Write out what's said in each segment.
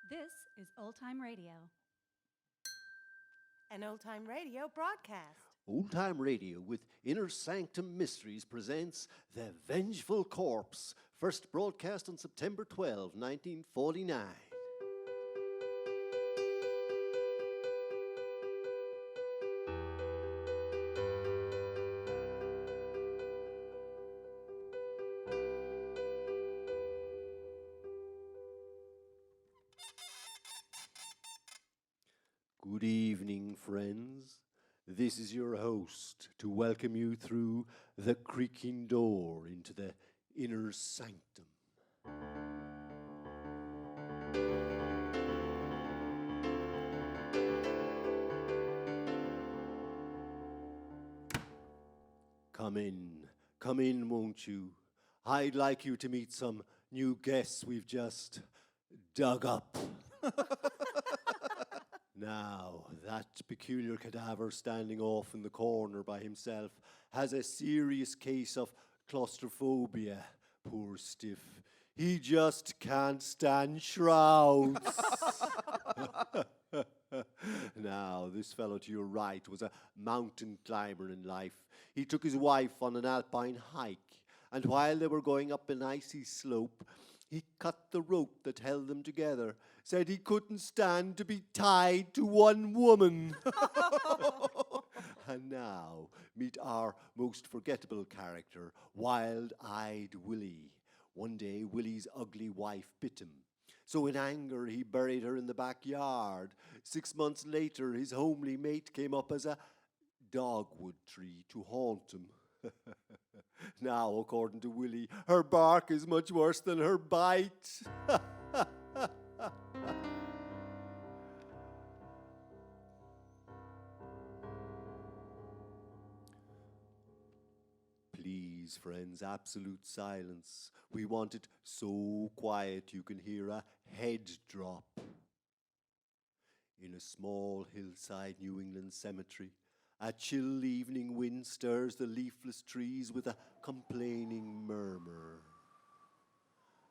This is Old Time Radio. An Old Time Radio broadcast. Old Time Radio with Inner Sanctum Mysteries presents The Vengeful Corpse, first broadcast on September 12, 1949. Good evening, friends. This is your host to welcome you through the creaking door into the inner sanctum. Come in, won't you? I'd like you to meet some new guests we've just dug up. Now, that peculiar cadaver standing off in the corner by himself has a serious case of claustrophobia. Poor stiff. He just can't stand shrouds. Now, this fellow to your right was a mountain climber in life. He took his wife on an alpine hike, and while they were going up an icy slope, he cut the rope that held them together, said he couldn't stand to be tied to one woman. And now, meet our most forgettable character, Wild-Eyed Willie. One day, Willie's ugly wife bit him. So in anger, he buried her in the backyard. 6 months later, his homely mate came up as a dogwood tree to haunt him. Now, according to Willie, her bark is much worse than her bite. Please, friends, absolute silence. We want it so quiet you can hear a head drop. In a small hillside New England cemetery, a chill evening wind stirs the leafless trees with a complaining murmur.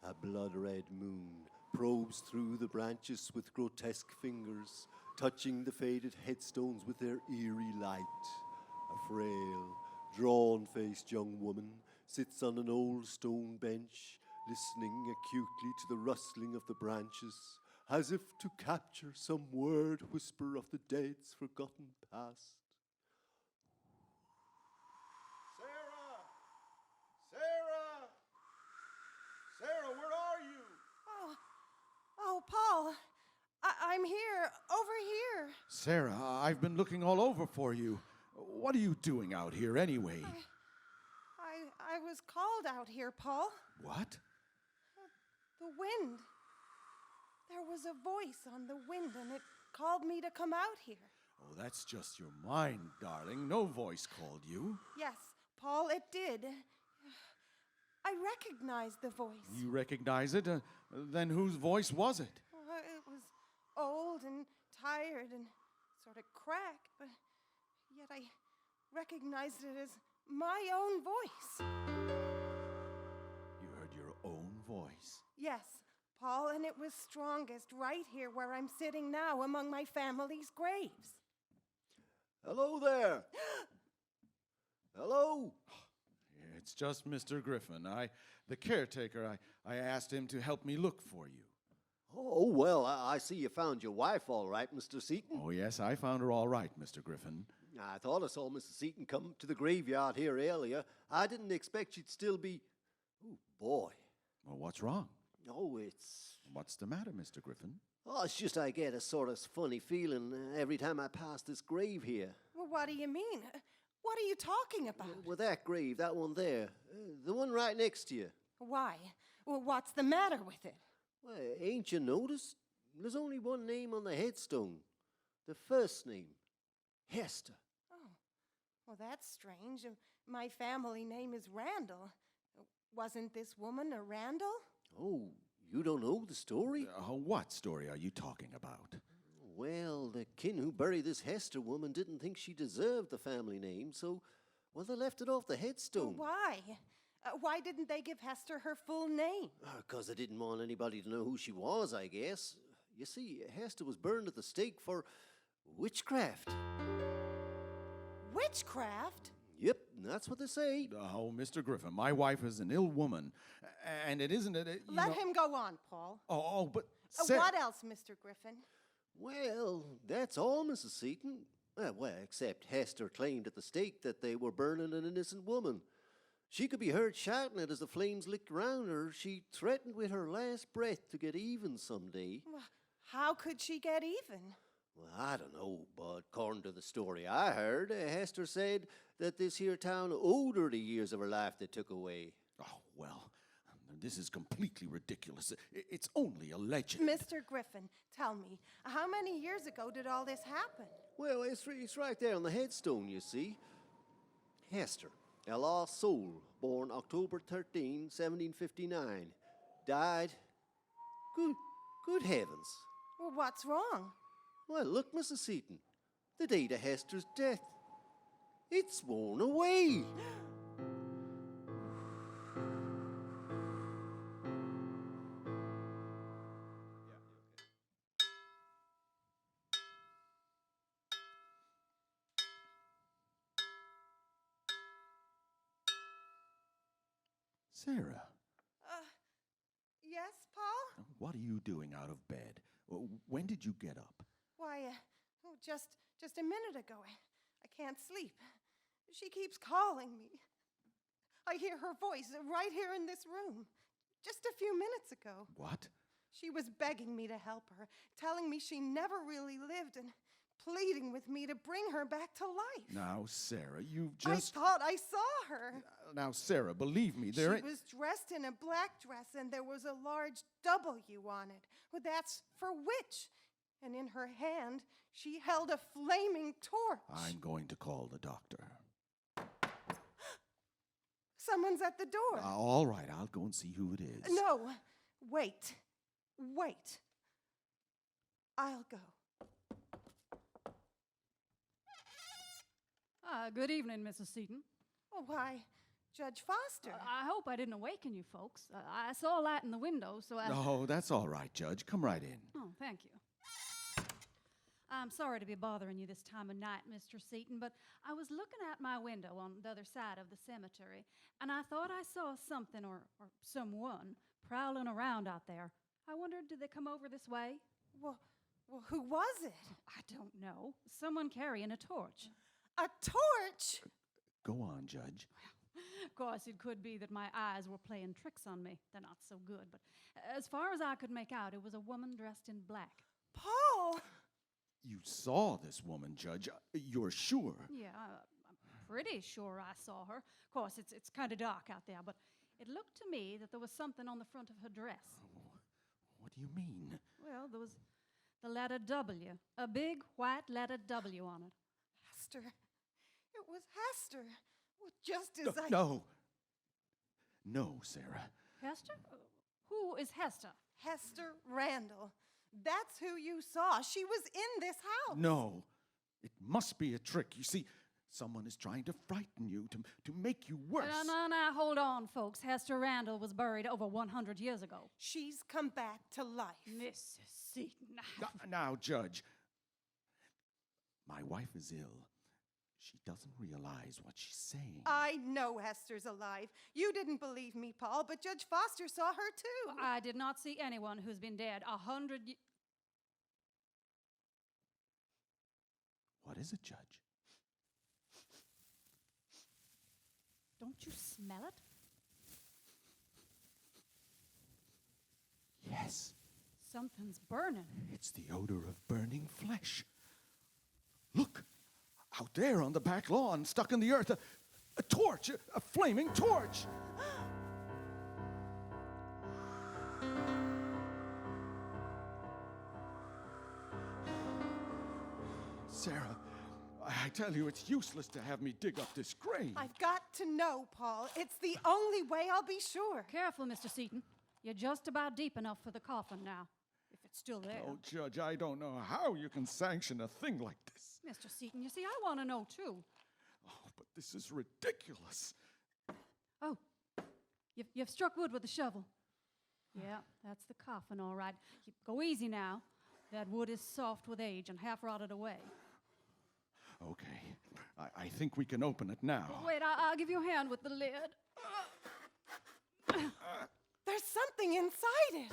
A blood-red moon probes through the branches with grotesque fingers, touching the faded headstones with their eerie light. A frail, drawn-faced young woman sits on an old stone bench, listening acutely to the rustling of the branches, as if to capture some word whisper of the dead's forgotten past. Sarah, where are you? Oh, Paul, I'm here, over here. Sarah, I've been looking all over for you. What are you doing out here anyway? I was called out here, Paul. What? The wind. There was a voice on the wind, and it called me to come out here. Oh, that's just your mind, darling. No voice called you. Yes, Paul, it did. I recognized the voice. You recognize it? Then whose voice was it? It was old and tired and sort of cracked, but yet I recognized it as my own voice. You heard your own voice? Yes, Paul, and it was strongest right here where I'm sitting now among my family's graves. Hello there. Hello. It's just Mr. Griffin. The caretaker, I asked him to help me look for you. Oh, well, I see you found your wife all right, Mr. Seaton. Oh, yes, I found her all right, Mr. Griffin. I thought I saw Mrs. Seaton come to the graveyard here earlier. I didn't expect she'd still be... Oh, boy. Well, what's wrong? Oh, it's... What's the matter, Mr. Griffin? Oh, it's just I get a sort of funny feeling every time I pass this grave here. Well, what do you mean? What are you talking about? Well, that grave, that one there, the one right next to you. Why? Well, what's the matter with it? Well, ain't you noticed? There's only one name on the headstone. The first name, Hester. Oh, well, that's strange. My family name is Randall. Wasn't this woman a Randall? Oh, you don't know the story? What story are you talking about? Well, the kin who buried this Hester woman didn't think she deserved the family name, so, well, they left it off the headstone. Why? Why didn't they give Hester her full name? 'Cause they didn't want anybody to know who she was, I guess. You see, Hester was burned at the stake for witchcraft. Witchcraft? Yep, that's what they say. Oh, Mr. Griffin, my wife is an ill woman, and it isn't it. Let him go on, Paul. But What else, Mr. Griffin? Well, that's all, Mrs. Seaton. Well, except Hester claimed at the stake that they were burning an innocent woman. She could be heard shouting it as the flames licked round her. She threatened with her last breath to get even someday. Well, how could she get even? Well, I don't know, but according to the story I heard, Hester said that this here town owed her the years of her life they took away. Oh, well, this is completely ridiculous. It's only a legend. Mr. Griffin, tell me, how many years ago did all this happen? Well, it's right there on the headstone, you see. Hester, a lost soul, born October 13, 1759. Died. Good heavens. Well, what's wrong? Well, look, Mrs. Seaton. The date of Hester's death. It's worn away. Sarah, Yes, Paul? what are you doing out of bed? When did you get up? Why, just a minute ago. I can't sleep. She keeps calling me. I hear her voice right here in this room, just a few minutes ago. What? She was begging me to help her, telling me she never really lived and pleading with me to bring her back to life. Now, Sarah, you've just... I thought I saw her. Now, Sarah, believe me, She was dressed in a black dress and there was a large W on it. Well, that's for witch. And in her hand, she held a flaming torch. I'm going to call the doctor. Someone's at the door. All right, I'll go and see who it is. No, wait. I'll go. Good evening, Mrs. Seaton. Oh, why, Judge Foster. I hope I didn't awaken you folks. I saw a light in the window, so I... No, that's all right, Judge. Come right in. Oh, thank you. I'm sorry to be bothering you this time of night, Mr. Seaton, but I was looking out my window on the other side of the cemetery, and I thought I saw something or someone prowling around out there. I wondered, did they come over this way? Well, who was it? I don't know. Someone carrying a torch. A torch? Go on, Judge. Of course, it could be that my eyes were playing tricks on me. They're not so good, but as far as I could make out, it was a woman dressed in black. Paul! You saw this woman, Judge. You're sure? Yeah, I'm pretty sure I saw her. Of course, it's kind of dark out there, but it looked to me that there was something on the front of her dress. What do you mean? Well, there was the letter W, a big white letter W on it. Hester. It was Hester. Well, just as No, Sarah. Hester? Who is Hester? Hester Randall. That's who you saw. She was in this house. No. It must be a trick. You see, someone is trying to frighten you, to make you worse. No, hold on, folks. Hester Randall was buried over 100 years ago. She's come back to life. Mrs. Seaton. Now, Judge, my wife is ill. She doesn't realize what she's saying. I know Hester's alive. You didn't believe me, Paul, but Judge Foster saw her too. I did not see anyone who's been dead 100 years. What is it, Judge? Don't you smell it? Yes. Something's burning. It's the odor of burning flesh. Look, out there on the back lawn, stuck in the earth, a torch, a flaming torch. Sarah, I tell you, it's useless to have me dig up this grave. I've got to know, Paul. It's the only way I'll be sure. Careful, Mr. Seaton. You're just about deep enough for the coffin now, if it's still there. Oh, Judge, I don't know how you can sanction a thing like this. Mr. Seaton, you see, I want to know, too. Oh, but this is ridiculous. Oh, you've struck wood with the shovel. Yeah, that's the coffin, all right. Go easy now. That wood is soft with age and half rotted away. Okay, I think we can open it now. Wait, I'll give you a hand with the lid. There's something inside it.